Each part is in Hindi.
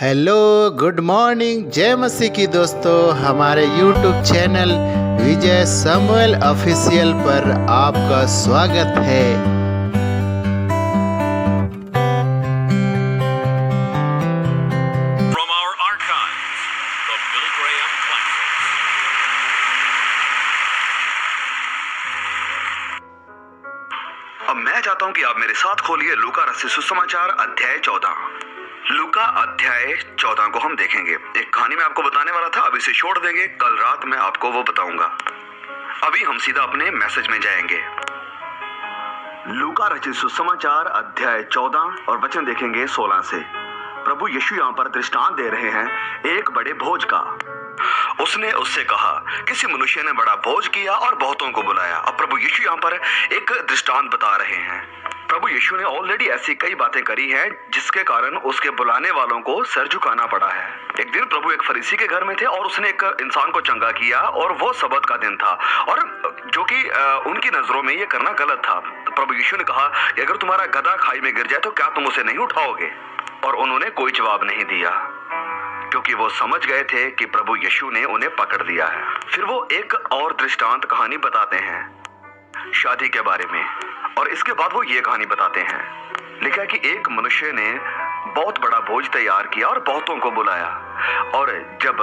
हेलो, गुड मॉर्निंग, जय मसीह की दोस्तों। हमारे यूट्यूब चैनल विजय समूएल ऑफिशियल पर आपका स्वागत है। From our archives, the Billy Graham Classics. अब मैं चाहता हूं कि आप मेरे साथ खोलिए लूका रचित सुसमाचार अध्याय 14। लूका अध्याय 14 को हम देखेंगे। एक कहानी मैं आपको बताने वाला था, अब इसे छोड़ देंगे, कल रात मैं आपको वो बताऊंगा। अभी हम सीधा अपने मैसेज में जाएंगे। लूका रचित सुसमाचार अध्याय 14 और वचन देखेंगे 16 से। प्रभु यीशु यहाँ पर दृष्टांत दे रहे हैं एक बड़े भोज का। उसने उससे कहा, किसी मनुष्य ने बड़ा भोज किया और बहुतों को बुलाया। अब प्रभु यीशु यहाँ पर एक दृष्टांत बता रहे हैं। प्रभु यीशु ने ऑलरेडी ऐसी कई बातें करी हैं जिसके कारण उसके बुलाने वालों को सर झुकाना पड़ा है। एक दिन प्रभु एक फरीसी के घर में थे और उसने एक इंसान को चंगा किया और वो सबत का दिन था, और जो कि उनकी नजरों में ये करना गलत था। तो प्रभु यीशु ने कहा कि अगर तुम्हारा गधा खाई में गिर जाए तो क्या तुम उसे नहीं उठाओगे? और उन्होंने कोई जवाब नहीं दिया, क्योंकि वो समझ गए थे कि प्रभु यीशु ने उन्हें पकड़ लिया है। फिर वो एक और दृष्टांत कहानी बताते हैं शादी के बारे में, और इसके बाद वो ये कहानी बताते हैं। लिखा कि एक मनुष्य ने बहुत बड़ा भोज तैयार किया और बहुतों को बुलाया, और जब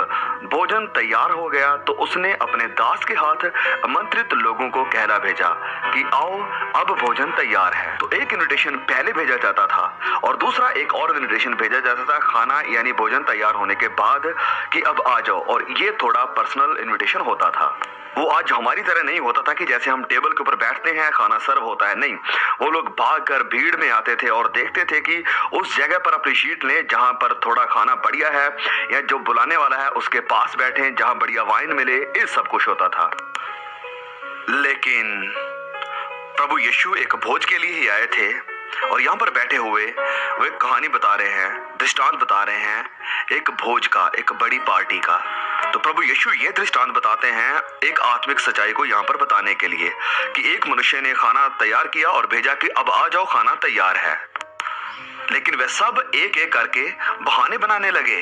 भोजन तैयार हो गया तो उसने अपने दास के हाथ आमंत्रित लोगों को कहला भेजा कि आओ, अब भोजन तैयार है। तो एक इनविटेशन पहले भेजा जाता था और दूसरा एक और इनविटेशन भेजा जाता था खाना यानी भोजन तैयार होने के बाद कि अब आ जाओ, और ये थोड़ा पर्सनल इनविटेशन होता था। वो आज हमारी तरह नहीं होता था कि जैसे हम टेबल के ऊपर बैठते हैं खाना सर्व होता है, नहीं। वो लोग भागकर भीड़ में आते थे और देखते थे कि उस जगह पर अपनी सीट लें जहां पर थोड़ा खाना बढ़िया है, या जो बुलाने वाला है उसके पास बैठे जहां बढ़िया वाइन मिले। ये सब कुछ होता था। लेकिन प्रभु यीशु एक भोज के लिए ही आए थे, और यहाँ पर बैठे हुए वो एक कहानी बता रहे हैं, दृष्टांत बता रहे हैं एक भोज का, एक बड़ी पार्टी का। तो प्रभु यीशु ये दृष्टांत बताते हैं एक आत्मिक सच्चाई को यहाँ पर बताने के लिए कि एक मनुष्य ने खाना तैयार किया और भेजा कि अब आ जाओ, खाना तैयार है। लेकिन वे सब एक एक करके बहाने बनाने लगे।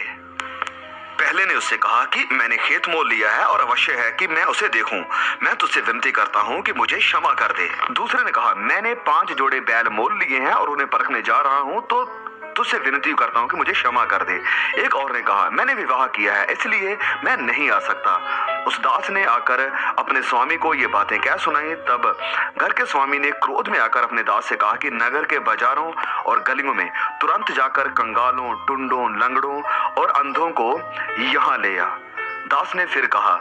पहले ने उससे कहा कि मैंने खेत मोल लिया है और अवश्य है कि मैं उसे देखूं, मैं तुझसे विनती करता हूं कि मुझे क्षमा कर दे। दूसरे ने कहा, मैंने 5 जोड़े बैल मोल लिए हैं और उन्हें परखने जा रहा हूं, तो तुझसे विनती करता हूं कि मुझे क्षमा कर दे। एक और ने कहा, मैंने विवाह किया है इसलिए मैं नहीं आ सकता। उस दास ने आकर अपने स्वामी को ये बातें क्या सुनाई। तब घर के स्वामी ने क्रोध में आकर अपने दास से कहा कि नगर के बाजारों और गलियों में तुरंत जाकर कंगालों, टुंडों, लंगड़ों और अंधों को यहाँ ले आ। दास ने फिर कहा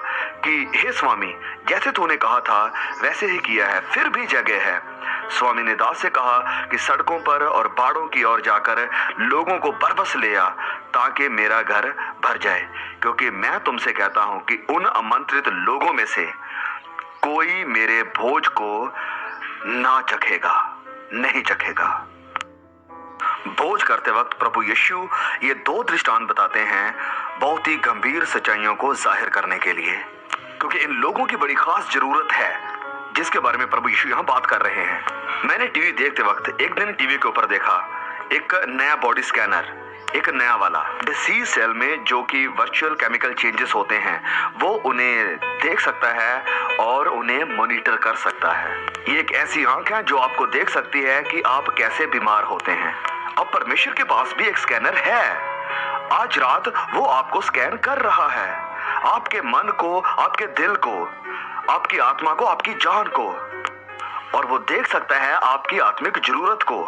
कि हे स्वामी, जैसे तूने कहा था वैसे ही किया है, फिर भी जगह है। स्वामी ने दास से कहा कि सड़कों पर और बाड़ों की ओर जाकर लोगों को बरबस ले आ, ताकि मेरा घर भर जाए, क्योंकि मैं तुमसे कहता हूं कि उन आमंत्रित लोगों में से कोई मेरे भोज को ना चखेगा, नहीं चखेगा। भोज करते वक्त प्रभु यीशु ये 2 दृष्टांत बताते हैं बहुत ही गंभीर सच्चाइयों को जाहिर करने के लिए, क्योंकि इन लोगों की बड़ी खास जरूरत है जिसके बारे में प्रभु यीशु यहाँ बात कर रहे हैं। मैंने टीवी देखते वक्त एक दिन टीवी के ऊपर देखा एक नया बॉडी स्कैनर, एक नया वाला डिसीज सेल में जो कि वर्चुअल केमिकल चेंजेस होते हैं, वो उन्हें देख सकता है और उन्हें मॉनिटर कर सकता है। ये एक ऐसी आंख है जो आपको देख सकती है कि आप कैसे बीमार होते हैं। अब परमेश्वर के पास भी एक स्कैनर है। आज रात वो आपको स्कैन कर रहा है, आपके मन को, आपके दिल को, आपकी आत्मा को, आपकी जान को, और वो देख सकता है आपकी आत्मिक जरूरत को।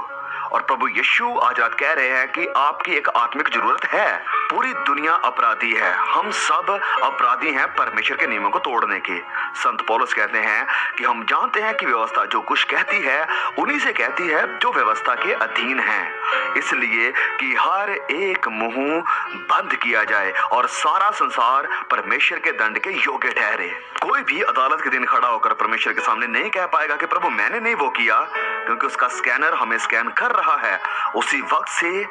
और प्रभु यीशु आज रात कह रहे हैं कि आपकी एक आत्मिक जरूरत है। पूरी दुनिया अपराधी है, हम सब अपराधी हैं परमेश्वर के नियमों को तोड़ने के। संत पौलुस कहते हैं कि हम जानते हैं कि व्यवस्था जो कुछ कहती है उन्हीं से कहती है जो व्यवस्था के अधीन है, इसलिए कि हर एक मुंह बंद किया जाए और सारा संसार परमेश्वर के दंड के योग्य ठहरे। कोई भी अदालत के दिन खड़ा होकर परमेश्वर के सामने नहीं कह पाएगा कि प्रभु मैंने नहीं वो किया, क्योंकि उसका स्कैनर हमें स्कैन कर रहा है उसी वक्त से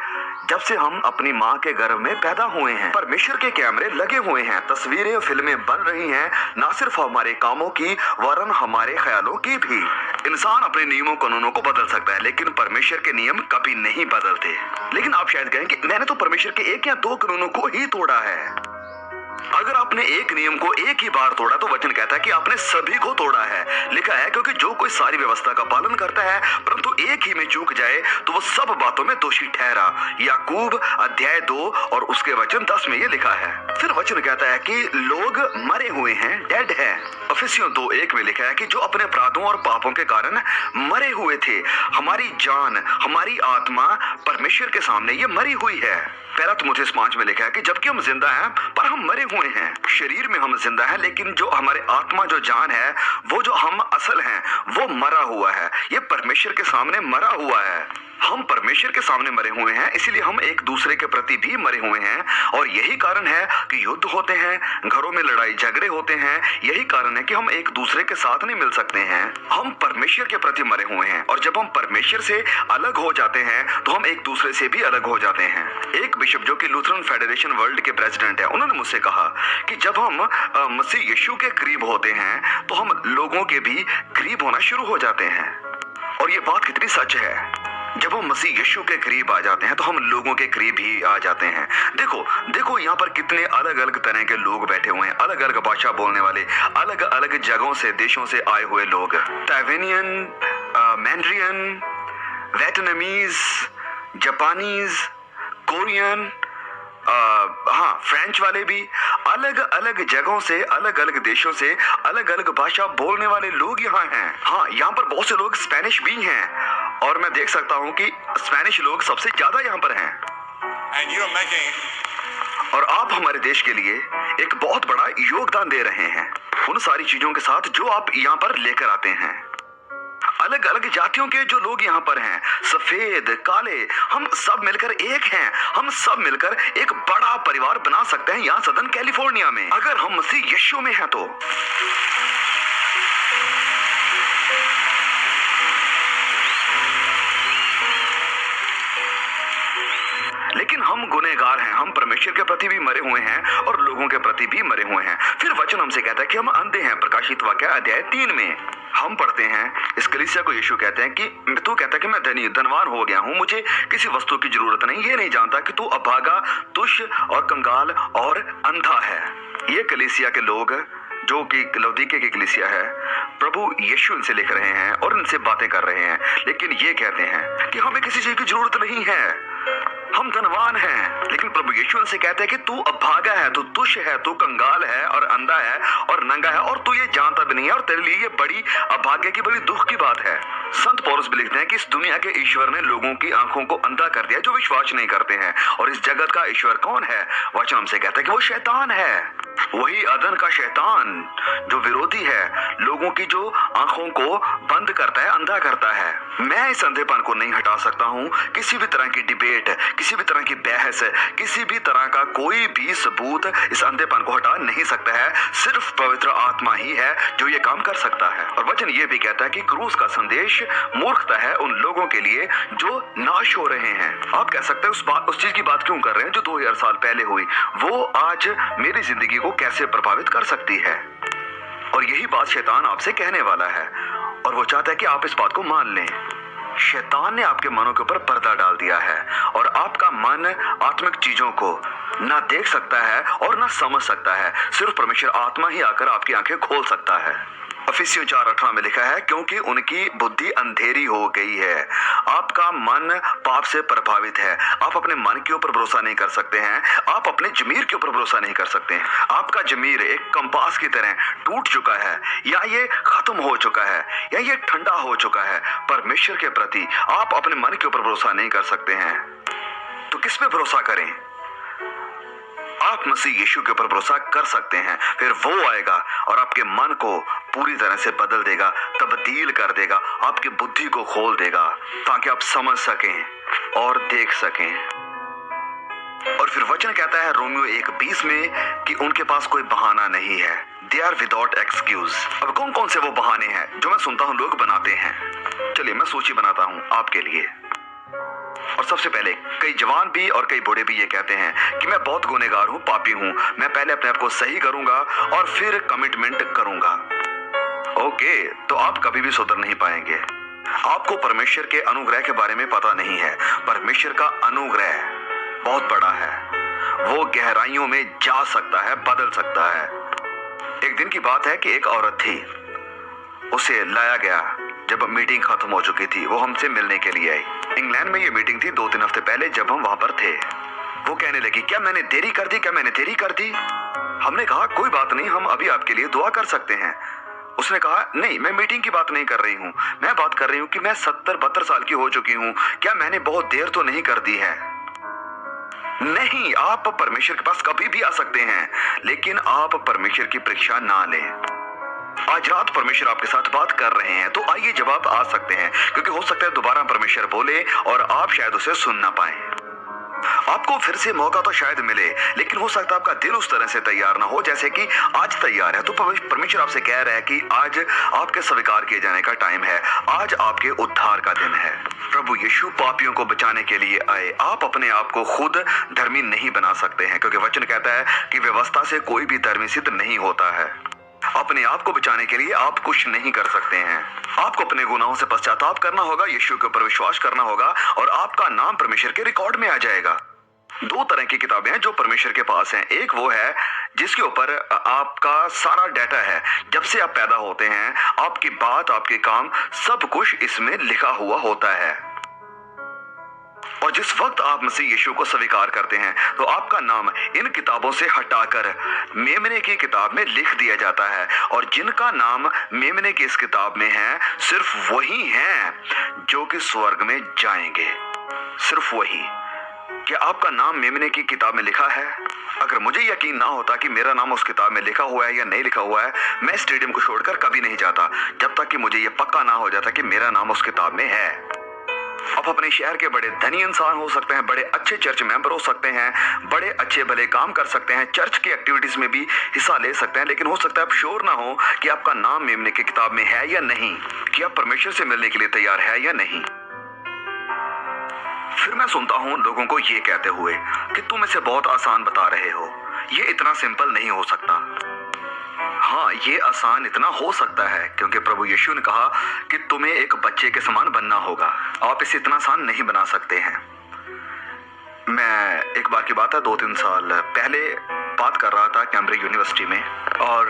जब से हम अपनी माँ के गर्भ में पैदा हुए हैं। परमेश्वर के कैमरे लगे हुए हैं, तस्वीरें फिल्में बन रही हैं, ना सिर्फ हमारे कामों की वरन हमारे ख्यालों की भी। इंसान अपने नियमों कानूनों को बदल सकता है, लेकिन परमेश्वर के नियम कभी नहीं बदलते। लेकिन आप शायद कहें कि मैंने तो परमेश्वर के 1 या 2 कानूनों को ही तोड़ा है। अगर आपने एक नियम को एक ही बार तोड़ा तो वचन कहता है कि आपने सभी को तोड़ा है। लिखा है, क्योंकि जो कोई सारी व्यवस्था का पालन करता है परंतु एक ही में चूक जाए तो वो सब बातों में दोषी ठहरा। याकूब अध्याय 2 और उसके वचन 10 में ये लिखा है। फिर वचन कहता है कि लोग मरे हुए हैं, डेड है। इफिसियों 2:1 में लिखा है कि जो अपने अपराधों और पापों के कारण मरे हुए थे, हमारी जान, हमारी आत्मा परमेश्वर के सामने ये मरी हुई है। पहला तिमुथियुस 5 में लिखा है कि जबकि हम जिंदा हैं पर हम मरे हुए हैं। शरीर में हम जिंदा हैं, लेकिन जो हमारे आत्मा, जो जान है, वो जो हम असल हैं, वो मरा हुआ है। ये परमेश्वर के सामने मरा हुआ है। हम परमेश्वर के सामने मरे हुए हैं, इसीलिए हम एक दूसरे के प्रति भी मरे हुए हैं। और यही कारण है कि युद्ध होते हैं, घरों में लड़ाई झगड़े होते हैं। यही कारण है कि हम एक दूसरे के साथ नहीं मिल सकते हैं। हम परमेश्वर के प्रति मरे हुए हैं, और जब हम परमेश्वर से अलग हो जाते हैं तो हम एक दूसरे से भी अलग हो जाते हैं। एक बिशप जो कि लूथरन फेडरेशन वर्ल्ड के प्रेसिडेंट है, उन्होंने मुझसे कहा कि जब हम मसीह यीशु के करीब होते हैं तो हम लोगों के भी करीब होना शुरू हो जाते हैं। और ये बात कितनी सच है। जब हम मसीह यीशु के करीब आ जाते हैं तो हम लोगों के करीब ही आ जाते हैं। देखो यहाँ पर कितने अलग अलग तरह के लोग बैठे हुए हैं, अलग अलग भाषा बोलने वाले, अलग अलग जगहों से, देशों से आए हुए लोग। ताइवानियन, मैंड्रियन, वियतनामीज, जापानीज, कोरियन, फ्रेंच वाले भी, अलग अलग जगहों से, अलग अलग देशों से, अलग अलग भाषा बोलने वाले लोग यहाँ हैं। हाँ, यहाँ पर बहुत से लोग स्पेनिश भी हैं, और मैं देख सकता हूँ कि स्पेनिश लोग सबसे ज्यादा यहाँ पर हैं। और आप हमारे देश के लिए एक बहुत बड़ा योगदान दे रहे हैं उन सारी चीजों के साथ जो आप यहाँ पर लेकर आते हैं। अलग अलग जातियों के जो लोग यहाँ पर हैं, सफेद, काले, हम सब मिलकर एक हैं। हम सब मिलकर एक बड़ा परिवार बना सकते हैं यहाँ सदर्न कैलिफोर्निया में, अगर हम मसीह यीशु में हैं तो। लेकिन हम गुनहगार हैं, हम परमेश्वर के प्रति भी मरे हुए हैं और लोगों के प्रति भी मरे हुए हैं। फिर वचन हमसे कहता है कि हम अंधे हैं। प्रकाशित वाक्य अध्याय 3 में हम पढ़ते हैं, इस कलीसिया को यीशु कहते हैं कि तू कहता है कि मैं धनवान हो गया हूं, मुझे किसी वस्तु की जरूरत नहीं। ये नहीं जानता कि तू अभागा, तुच्छ और कंगाल और अंधा है। ये कलीसिया के लोग जो कि लौदीके की कलीसिया है, प्रभु यीशु इनसे लिख रहे हैं और इनसे बातें कर रहे हैं, लेकिन ये कहते हैं कि हमें किसी चीज की जरूरत नहीं है, हम धनवान हैं। लेकिन प्रभु यीशु इनसे कहते हैं कि तू अभागा है, तू तुच्छ है, तू कंगाल है और अंधा है और नंगा है, और तू ये जानता भी नहीं है, और तेरे लिए ये बड़ी अभाग्य की, बड़ी दुख की बात है। संत पौलुस भी लिखते हैं कि इस दुनिया के ईश्वर ने लोगों की आंखों को अंधा कर दिया जो विश्वास नहीं करते हैं। और इस जगत का ईश्वर कौन है? वचन हमसे कहता है कि वो शैतान है, वही अदन का शैतान जो विरोधी है, लोगों की जो आंखों को बंद करता है, अंधा करता है। मैं इस अंधेपन को नहीं हटा सकता हूँ। किसी भी तरह की डिबेट, किसी भी तरह की बहस, किसी भी तरह का कोई भी सबूत इस अंधेपन को हटा नहीं सकता है। सिर्फ पवित्र आत्मा ही है जो ये काम कर सकता है। और वचन ये भी कहता है कि क्रूस का संदेश मूर्खता है उन लोगों के लिए जो नाश हो रहे हैं। आप कह सकते हैं उस चीज की बात क्यों कर रहे हैं जो 2000 साल पहले हुई, वो आज मेरी जिंदगी को कैसे प्रभावित कर सकती है। और यही बात शैतान आपसे कहने वाला है, और वो चाहता है कि आप इस बात को मान लें। शैतान ने आपके मनों के ऊपर पर्दा डाल दिया है, और आपका मन आत्मिक चीजों को ना देख सकता है और ना समझ सकता है। सिर्फ परमेश्वर आत्मा ही आकर आपकी आंखें खोल सकता है। इफिसियों 4:18 में लिखा है, क्योंकि उनकी बुद्धि अंधेरी हो गई है। आपका मन पाप से प्रभावित है। आप अपने मन के ऊपर भरोसा नहीं कर सकते हैं, आप अपने जमीर के ऊपर भरोसा नहीं कर सकते हैं। आपका जमीर एक कंपास की तरह टूट चुका है, या ये खत्म हो चुका है, या ये ठंडा हो चुका है। परमेश्वर के प्रति आप अपने मन के ऊपर भरोसा नहीं कर सकते हैं, तो किस पे भरोसा करें? आप मसीह यीशु के ऊपर भरोसा कर सकते हैं। फिर वो आएगा और आपके मन को पूरी तरह से बदल देगा, तब्दील कर देगा, आपकी बुद्धि को खोल देगा, ताकि आप समझ सकें और देख सकें। और फिर वचन कहता है रोमियो 1:20 में कि उनके पास कोई बहाना नहीं है। They are without excuse. अब कौन कौन से वो बहाने हैं जो मैं सुनता हूं लोग बनाते हैं? चलिए मैं सूची बनाता हूं आपके लिए। और सबसे पहले कई जवान भी और कई बूढ़े भी ये कहते हैं कि मैं बहुत गुनहगार हूँ, पापी हूँ, मैं पहले अपने आप को सही करूंगा और फिर कमिटमेंट करूंगा। ओके, तो आप कभी भी सुधर नहीं पाएंगे। आपको परमेश्वर के अनुग्रह के बारे में पता नहीं है। परमेश्वर का अनुग्रह बहुत बड़ा है, वो गहराइयों में जा सकता है, बदल सकता है। एक दिन की बात है कि एक औरत थी, उसे लाया गया जब मीटिंग खत्म हो चुकी थी। वो हमसे मिलने के लिए आई। इंग्लैंड में ये मीटिंग थी 2-3 हफ्ते पहले जब हम वहां पर थे। वो कहने लगी, क्या मैंने देरी कर दी, क्या मैंने देरी कर दी? हमने कहा कोई बात नहीं, हम अभी आपके लिए दुआ कर सकते हैं। उसने कहा नहीं, मैं मीटिंग की बात नहीं कर रही हूँ, मैं बात कर रही हूँ कि मैं 70-72 साल की हो चुकी हूँ, क्या मैंने बहुत देर तो नहीं कर दी है? नहीं, आप परमेश्वर के पास कभी भी आ सकते हैं, लेकिन आप परमेश्वर की परीक्षा ना लें। आज रात परमेश्वर आपके साथ बात कर रहे हैं, तो आइए जब आप आ सकते हैं, क्योंकि हो सकता है दोबारा परमेश्वर बोले और आप शायद उसे सुन ना पाए। आपको फिर से मौका तो शायद मिले, लेकिन हो सकता है आपका दिल उस तरह से तैयार ना हो जैसे कि आज तैयार है। तो परमेश्वर आपसे कह रहा है कि आज आपके स्वीकार किए जाने का टाइम है, आज आपके उद्धार का दिन है। प्रभु यीशु पापियों को बचाने के लिए आए। आप अपने आप को खुद धर्मी नहीं बना सकते हैं, क्योंकि वचन कहता है कि व्यवस्था से कोई भी धर्मी सिद्ध नहीं होता है। अपने आप को बचाने के लिए आप कुछ नहीं कर सकते हैं। आपको अपने गुनाहों से पश्चाताप करना होगा, यीशु के ऊपर विश्वास करना होगा और आपका नाम परमेश्वर के रिकॉर्ड में आ जाएगा। 2 तरह की किताबें हैं जो परमेश्वर के पास हैं। एक वो है जिसके ऊपर आपका सारा डाटा है, जब से आप पैदा होते हैं, आपकी बात, आपके काम, सब कुछ इसमें लिखा हुआ होता है। और जिस वक्त आप मसीह यीशु को स्वीकार करते हैं, तो आपका नाम इन किताबों से हटाकर मेमने की किताब में लिख दिया जाता है। और जिनका नाम मेमने की इस किताब में है, सिर्फ वही हैं जो कि स्वर्ग में जाएंगे। सिर्फ वही। क्या आपका नाम मेमने की किताब में लिखा है? अगर मुझे यकीन ना होता कि मेरा नाम उस किताब में लिखा हुआ है या नहीं लिखा हुआ है, मैं स्टेडियम को छोड़कर कभी नहीं जाता, जब तक कि मुझे यह पक्का ना हो जाता कि मेरा नाम उस किताब में है। आप अपने शहर के बड़े धनी इंसान हो सकते हैं, बड़े अच्छे चर्च मेंबर हो सकते हैं, बड़े अच्छे भले काम कर सकते हैं, चर्च की एक्टिविटीज में भी हिस्सा ले सकते हैं, लेकिन हो सकता है आप श्योर ना हो कि आपका नाम मेमने की किताब में है या नहीं, कि आप परमेश्वर से मिलने के लिए तैयार है या नहीं। फिर मैं सुनता हूं लोगों को ये कहते हुए कि तुम इसे बहुत आसान बता रहे हो, ये इतना सिंपल नहीं हो सकता। हाँ, ये आसान इतना हो सकता है क्योंकि प्रभु यीशु ने कहा कि तुम्हें एक बच्चे के समान बनना होगा। आप इसे इतना आसान नहीं बना सकते हैं। मैं एक बार की बात है, 2-3 साल पहले बात कर रहा था कैम्ब्रिज यूनिवर्सिटी में, और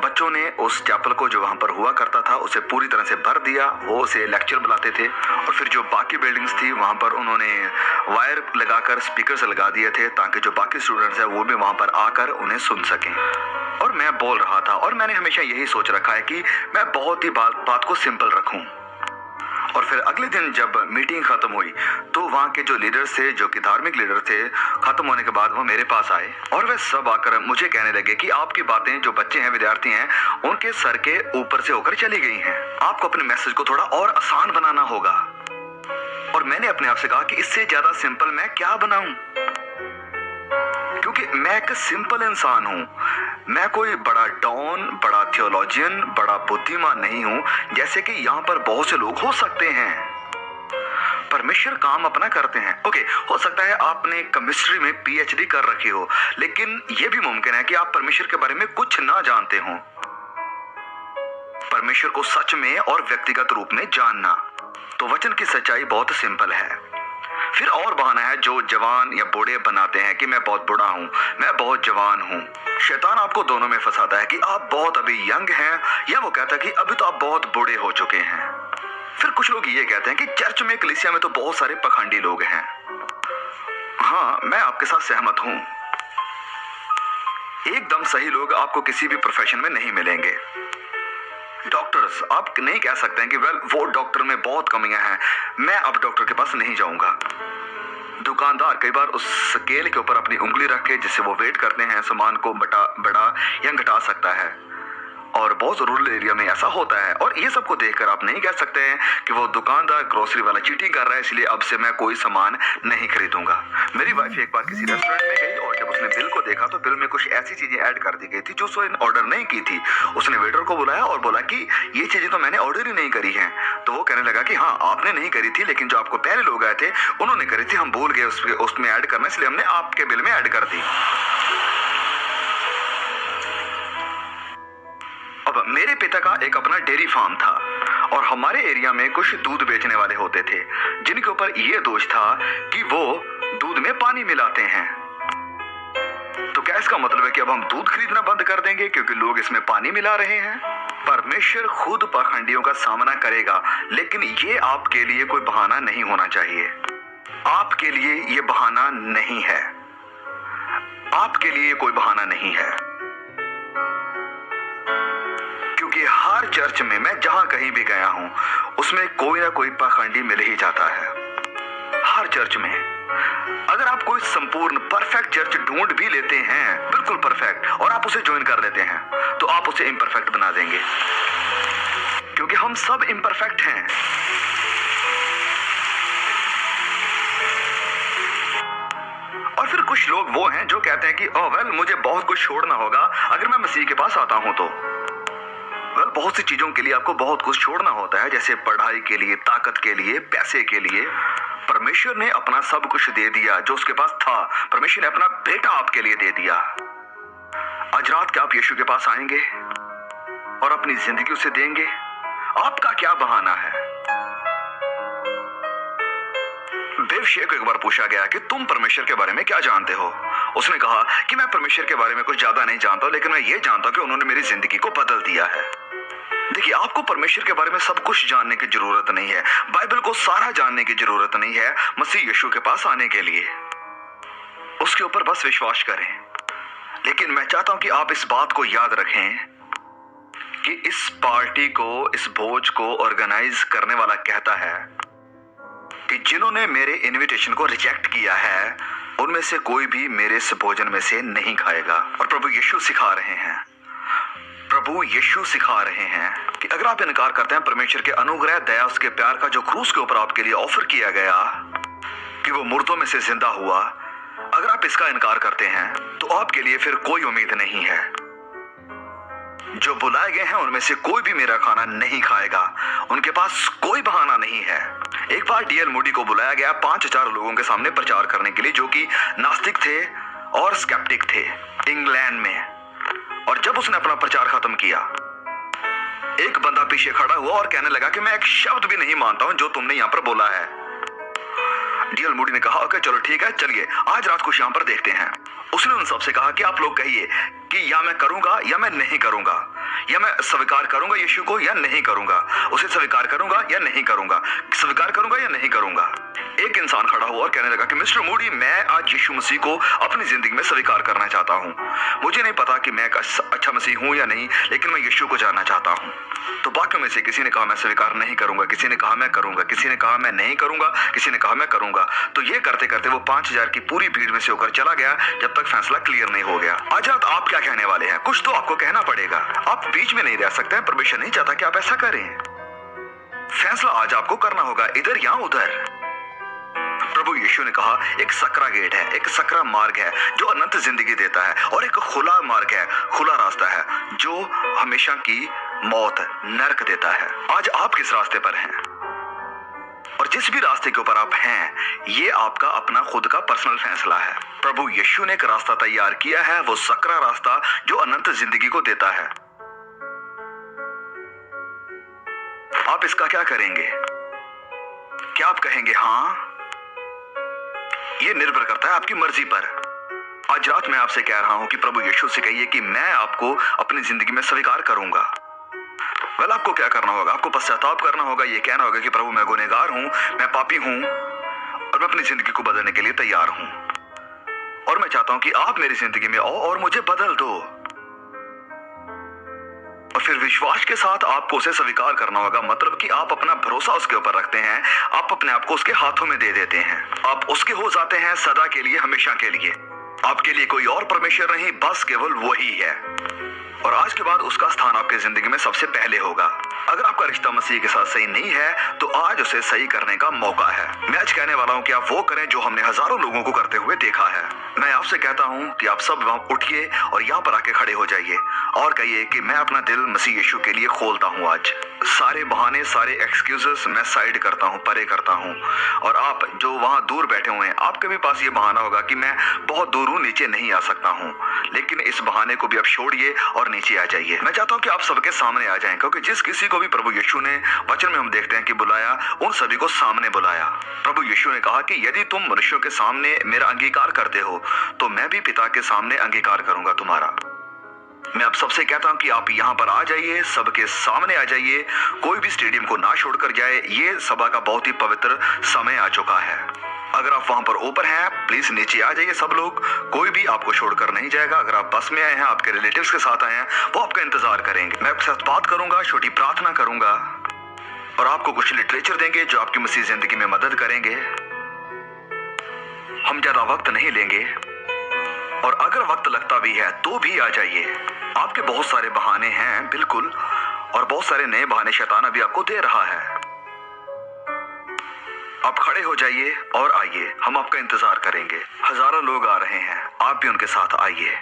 बच्चों ने उस चैपल को जो वहाँ पर हुआ करता था उसे पूरी तरह से भर दिया। वो उसे लेक्चर बुलाते थे, और फिर जो बाकी बिल्डिंग्स थी वहाँ पर उन्होंने वायर लगाकर स्पीकर्स लगा दिए थे ताकि जो बाकी स्टूडेंट्स हैं वो भी वहाँ पर आकर उन्हें सुन सकें। और मैं बोल रहा था, और मैंने हमेशा यही सोच रखा है कि मैं बहुत ही बात को सिंपल रखूं। और फिर अगले दिन जब मीटिंग खत्म हुई तो वहाँ के जो लीडर्स थे, जो कि धार्मिक लीडर थे, खत्म होने के बाद वो मेरे पास आए और वे सब आकर मुझे कहने लगे कि आपकी बातें जो बच्चे हैं, विद्यार्थी हैं, उनके सर के ऊपर से होकर चली गई हैं। आपको अपने मैसेज को थोड़ा और आसान बनाना होगा। और मैंने अपने आप से कहा कि इससे ज्यादा सिंपल मैं क्या बनाऊं, क्योंकि मैं एक सिंपल इंसान हूं। मैं कोई बड़ा डॉन, बड़ा थियोलॉजियन, बड़ा बुद्धिमान नहीं हूं जैसे कि यहाँ पर बहुत से लोग हो सकते हैं। परमेश्वर काम अपना करते हैं। ओके, हो सकता है आपने केमिस्ट्री में पीएचडी कर रखी हो, लेकिन यह भी मुमकिन है कि आप परमेश्वर के बारे में कुछ ना जानते हो। परमेश्वर को सच में और व्यक्तिगत रूप में जानना, तो वचन की सच्चाई बहुत सिंपल है। फिर और बहाना है जो जवान या बूढ़े बनाते हैं कि मैं बहुत बूढ़ा हूं, मैं बहुत जवान हूं। शैतान आपको दोनों में फंसाता है कि आप बहुत अभी यंग हैं, या वो कहता है कि अभी तो आप बहुत बूढ़े हो चुके हैं। फिर कुछ लोग ये कहते हैं कि चर्च में, कलीसिया में तो बहुत सारे पखंडी लोग हैं। हाँ, मैं आपके साथ सहमत हूं। एकदम सही लोग आपको किसी भी प्रोफेशन में नहीं मिलेंगे। डॉक्टर्स, आप नहीं कह सकते हैं कि वेल वो डॉक्टर में बहुत कमियां हैं, मैं अब डॉक्टर के पास नहीं जाऊंगा। दुकानदार कई बार उस स्केल के ऊपर अपनी उंगली रख के जिससे वो वेट करते हैं सामान को बढ़ा या घटा सकता है, और बहुत रूरल एरिया में ऐसा होता है। और ये सबको देखकर आप नहीं कह सकते हैं कि वो दुकानदार, ग्रोसरी वाला चीटिंग कर रहा है, इसलिए अब से मैं कोई सामान नहीं खरीदूंगा। मेरी वाइफ एक बार किसी रेस्टोरेंट में गई और जब उसने बिल को देखा तो बिल में कुछ ऐसी चीजें ऐड कर दी गई थी जो उसने ऑर्डर नहीं की थी। उसने वेटर को बुलाया और बोला कि ये चीजें तो मैंने ऑर्डर ही नहीं करी हैं। तो वो कहने लगा कि हाँ आपने नहीं करी थी, लेकिन जो आपको पहले लोग आए थे उन्होंने करी थी, हम भूल गए उसमें ऐड करना, इसलिए हमने आपके बिल में ऐड कर दी। अब मेरे पिता का एक अपना डेयरी फार्म था और हमारे एरिया में कुछ दूध बेचने वाले होते थे जिनके ऊपर यह दोष था कि वो दूध में पानी मिलाते हैं। तो क्या इसका मतलब है कि अब हम दूध खरीदना बंद कर देंगे क्योंकि लोग इसमें पानी मिला रहे हैं? परमेश्वर खुद पाखंडियों का सामना करेगा, लेकिन ये आपके लिए कोई बहाना नहीं होना चाहिए। आपके लिए ये बहाना नहीं है, आपके लिए कोई बहाना नहीं है, क्योंकि हर चर्च में मैं जहां कहीं भी गया हूं उसमें कोई ना कोई पाखंडी मिल ही जाता है। हर चर्च में अगर आप कोई संपूर्ण परफेक्ट चर्च ढूंढ भी लेते हैं, बिल्कुल परफेक्ट, और आप उसे ज्वाइन कर लेते हैं तो आप उसे इम्परफेक्ट बना देंगे, क्योंकि हम सब इम्परफेक्ट हैं। और फिर कुछ लोग वो हैं जो कहते हैं कि ओह वेल मुझे बहुत कुछ छोड़ना होगा अगर मैं मसीह के पास आता हूं तो। बहुत सी चीजों के लिए आपको बहुत कुछ छोड़ना होता है, जैसे पढ़ाई के लिए, ताकत के लिए, पैसे के लिए। परमेश्वर ने अपना सब कुछ दे दिया जो उसके पास था। परमेश्वर ने अपना बेटा आपके लिए दे दिया। आज रात क्या आप यीशु के पास आएंगे और अपनी जिंदगी उसे देंगे? आपका क्या बहाना है? बेवशे को एक बार पूछा गया कि तुम परमेश्वर के बारे में क्या जानते हो? उसने कहा कि मैं परमेश्वर के बारे में कुछ ज्यादा नहीं जानता, लेकिन मैं ये जानता हूं कि उन्होंने मेरी जिंदगी को बदल दिया है। देखिए, आपको परमेश्वर के बारे में सब कुछ जानने की जरूरत नहीं है, बाइबल को सारा जानने की जरूरत नहीं है मसीह यीशु के पास आने के लिए। उसके ऊपर बस विश्वास करें। लेकिन मैं चाहता हूं कि आप इस बात को याद रखें कि इस पार्टी को, इस भोज को ऑर्गेनाइज करने वाला कहता है कि जिन्होंने मेरे इनविटेशन को रिजेक्ट किया है उनमें से कोई भी मेरे इस भोजन में से नहीं खाएगा। और प्रभु यीशु सिखा रहे हैं, प्रभु यीशु सिखा रहे हैं कि अगर आप इनकार करते हैं परमेश्वर के अनुग्रह, दया, उसके प्यार का जो क्रूस के ऊपर आपके लिए ऑफर किया गया कि वो मुर्दों में से जिंदा हुआ, अगर आप इसका इनकार करते हैं तो आपके लिए फिर कोई उम्मीद नहीं है। जो बुलाए गए हैं उनमें से कोई भी मेरा खाना नहीं खाएगा। उनके पास कोई बहाना नहीं है। एक बार डीएल मूडी को बुलाया गया 5000 लोगों के सामने प्रचार करने के लिए, जो कि नास्तिक थे और स्केप्टिक थे, इंग्लैंड में। और जब उसने अपना प्रचार खत्म किया, एक बंदा पीछे खड़ा हुआ और कहने लगा कि मैं एक शब्द भी नहीं मानता हूं जो तुमने यहां पर बोला है। डीएल मूडी ने कहा ओके चलो ठीक है, चलिए आज रात कुछ यहां पर देखते हैं। उसने उन सबसे कहा कि आप लोग कहिए कि या मैं करूंगा या मैं नहीं करूंगा, या मैं स्वीकार करूंगा यीशु को या नहीं करूंगा, उसे स्वीकार करूंगा या नहीं करूंगा, स्वीकार करूंगा या नहीं करूंगा। एक इंसान खड़ा हुआ और कहने लगा कि मिस्टर मूडी, मैं आज यीशु मसीह को अपनी जिंदगी में स्वीकार करना चाहता हूं। मुझे नहीं पता कि मैं एक अच्छा मसीह हूं या नहीं, लेकिन मैं यीशु को जानना चाहता हूं। तो बाकियों में से किसी ने कहा मैं स्वीकार नहीं करूंगा, किसी ने कहा मैं करूंगा, किसी ने कहा मैं नहीं करूंगा, किसी ने कहा मैं करूंगा। तो ये करते करते वो 5000 की पूरी भीड़ में से होकर चला गया जब तक फैसला क्लियर नहीं हो गया। आज रात आप क्या कहने वाले हैं? कुछ तो आपको कहना पड़ेगा। आप बीच में नहीं रह सकते हैं। परमेश्वर नहीं चाहता कि आप ऐसा करें। फैसला आज आपको करना होगा, इधर या उधर। प्रभु यीशु ने कहा एक सकरा गेट है, एक सकरा मार्ग है जो अनंत जिंदगी देता है, और एक खुला मार्ग है, खुला रास्ता है जो हमेशा की मौत, नरक देता है। आज आप किस रास्ते पर हैं? और जिस भी रास्ते के ऊपर आप हैं, ये आपका अपना खुद का पर्सनल फैसला है। प्रभु यीशु ने एक रास्ता तैयार किया है, वो सकरा रास्ता जो अनंत जिंदगी को देता है। आप इसका क्या करेंगे? क्या आप कहेंगे हाँ? ये निर्भर करता है आपकी मर्जी पर। आज रात मैं आपसे कह रहा हूं कि प्रभु यीशु से कहिए कि मैं आपको अपनी जिंदगी में स्वीकार करूंगा। वेल, आपको क्या करना होगा? आपको पश्चाताप करना होगा, ये कहना होगा कि प्रभु मैं गुनहगार हूं, मैं पापी हूं और मैं अपनी जिंदगी को बदलने के लिए तैयार हूं, और मैं चाहता हूं कि आप मेरी जिंदगी में आओ और मुझे बदल दो। और फिर विश्वास के साथ आपको उसे स्वीकार करना होगा, मतलब कि आप अपना भरोसा उसके ऊपर रखते हैं, आप अपने आप को उसके हाथों में दे देते हैं, आप उसके हो जाते हैं सदा के लिए, हमेशा के लिए। आपके लिए कोई और परमेश्वर नहीं, बस केवल वही है। और आज के बाद उसका स्थान आपकी जिंदगी में सबसे पहले होगा। अगर आपका रिश्ता मसीह के साथ सही नहीं है तो आज उसे सही करने का मौका है। मैं आज कहने वाला हूँ कि आप वो करें जो हमने हजारों लोगों को करते हुए देखा है। मैं आपसे कहता हूँ कि आप सब वहाँ उठिए और यहाँ पर आके खड़े हो जाइए और कहिए कि मैं अपना दिल मसीह यीशु के लिए खोलता हूँ। आज सारे बहाने, सारे एक्सक्यूजेस मैं साइड करता हूँ, परे करता हूँ। और आप जो वहाँ दूर बैठे हुए हैं, आपके भी पास ये बहाना होगा कि मैं बहुत दूर हूँ, नीचे नहीं आ सकता हूँ, लेकिन इस बहाने को भी आप छोड़िए और नीचे आ जाइए। मैं चाहता हूँ कि आप सबके सामने आ जाएं, क्योंकि जिस किसी को भी प्रभु यीशु ने वचन में हम देखते हैं कि बुलाया, उन सभी को सामने बुलाया। प्रभु यीशु ने कहा कि यदि तुम मनुष्यों के सामने मेरा अंगीकार करते हो तो मैं भी पिता के सामने अंगीकार करूंगा तुम्हारा। मैं आप सबसे कहता हूं कि आप यहां पर आ जाइए, सबके सामने आ जाइए, कोई भी स्टेडियम को ना छोड़कर जाए। ये सभा का बहुत ही पवित्र समय आ चुका है। अगर आप वहां पर ऊपर हैं, प्लीज नीचे आ जाइए सब लोग, कोई भी आपको छोड़कर नहीं जाएगा। अगर आप बस में आए हैं, आपके रिलेटिव्स के साथ आए हैं, वो आपका इंतजार करेंगे। मैं आपके साथ बात करूंगा, छोटी प्रार्थना करूंगा और आपको कुछ लिटरेचर देंगे जो आपकी मसीह जिंदगी में मदद करेंगे। हम ज्यादा वक्त नहीं लेंगे और अगर वक्त लगता भी है तो भी आ जाइए। आपके बहुत सारे बहाने हैं, बिल्कुल, और बहुत सारे नए बहाने शैतान अभी आपको दे रहा है। आप खड़े हो जाइए और आइए, हम आपका इंतजार करेंगे। हजारों लोग आ रहे हैं, आप भी उनके साथ आइए।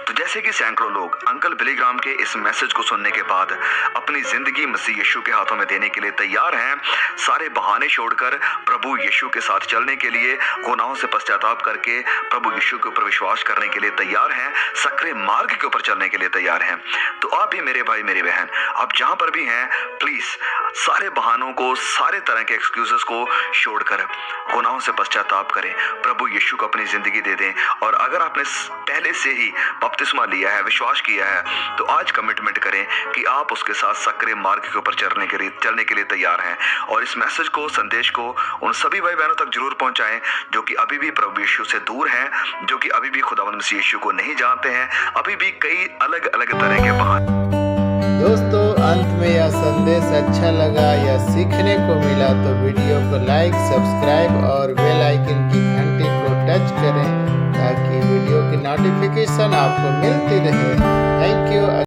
तो जैसे कि सैकड़ों लोग अंकल बिली ग्राहम के इस मैसेज को सुनने के बाद अपनी जिंदगी मसीह यीशु के हाथों में देने के लिए तैयार हैं, सारे बहाने छोड़कर प्रभु यीशु के साथ चलने के लिए, गुनाहों से पश्चाताप करके प्रभु यीशु के ऊपर विश्वास करने के लिए तैयार हैं, सकरे मार्ग के ऊपर चलने के लिए तैयार हैं, तो आप भी मेरे भाई मेरी बहन, आप जहां पर भी हैं, प्लीज सारे बहानों को, सारे तरह के एक्सक्यूजेस को छोड़कर गुनाहों से पश्चाताप करें, प्रभु यीशु को अपनी जिंदगी दे दें। और अगर आपने पहले से ही बपतिस्मा लिया है, विश्वास किया है, तो आज कमिटमेंट करें कि आप उसके साथ सकरे मार्ग के ऊपर चलने के लिए तैयार हैं। और इस मैसेज को, संदेश को उन सभी भाई बहनों तक जरूर पहुंचाएं जो कि अभी भी प्रभु यीशु से दूर हैं, जो कि अभी भी खुदावंद मसीह यीशु को नहीं जानते हैं, अभी भी कई अलग अलग तरह के बहाने। दोस्तों, अंत में यह संदेश अच्छा लगा या सीखने को मिला तो वीडियो को लाइक, सब्सक्राइब और बेल आइकन की घंटी को टच करें ताकि वीडियो की नोटिफिकेशन आपको मिलती रहे। Thank you.